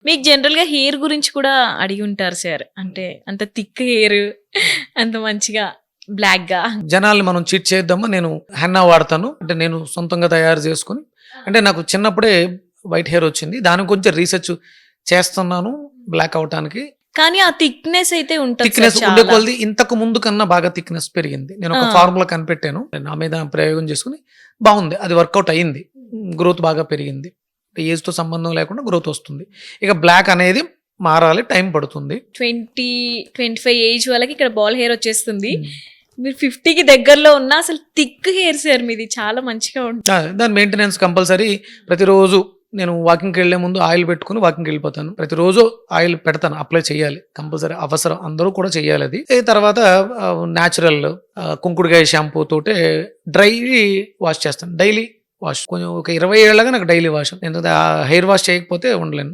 మీకు జనరల్‌గా హెయిర్ గురించి కూడా అడిగి ఉంటారు సార్. అంటే అంత థిక్ హెయిర్ అంత మంచిగా బ్లాక్‌గా. జనాల్ని మనం చీట్ చేద్దామా, నేను హెన్నా వాడతాను. అంటే నేను సొంతంగా తయారు చేసుకొని, అంటే నాకు చిన్నప్పుడే వైట్ హెయిర్ వచ్చింది. దానికి కొంచెం రీసెర్చ్ చేస్తున్నాను బ్లాక్ అవటానికి. కానీ ఆ థిక్‌నెస్ అయితే ఉంటది సార్ థిక్‌నెస్ ఉండే చాలా. కొలది ఇంతకు ముందు కన్నా బాగా థిక్‌నెస్ పెరిగింది. నేను ఒక ఆ! ఫార్ములా కనిపెట్టాను. నా మీద ప్రయోగం చేసుకొని బాగుంది. అది వర్కౌట్ అయింది. గ్రోత్ బాగా పెరిగింది. ఏజ్‌తో సంబంధం లేకుండా గ్రోత్ వస్తుంది. ఇక బ్లాక్ అనేది మారాలి, టైం పడుతుంది. 20, 25 ఏజ్ వాళ్ళకి ఇక్కడ బాల్ హెయిర్ వచ్చేస్తుంది. హ్మ్. మీరు 50కి దగ్గరలో ఉన్నా అసలు థిక్ హెయిర్ సార్ మీది. చాలా మంచిగా ఉంటుంది. దాని మెయింటెనెన్స్ కంపల్సరీ. ప్రతిరోజు నేను వాకింగ్‌కి వెళ్ళే ముందు ఆయిల్ పెట్టుకొని వాకింగ్‌కి వెళ్ళిపోతాను. ప్రతిరోజు ఆయిల్ పెడతాను. అప్లై చేయాలి. కంపల్సరీ అవసరం. అందరూ కూడా చేయాలి అది. తర్వాత న్యాచురల్ కుంకుడుకాయ షాంపూ తోటే డ్రై వాష్ చేస్తాను. Daily wash. కొంచెం ఒక 20 ఏళ్ళగా నాకు డైలీ వాష్. నేను హెయిర్ వాష్ చేయకపోతే ఉండలేను.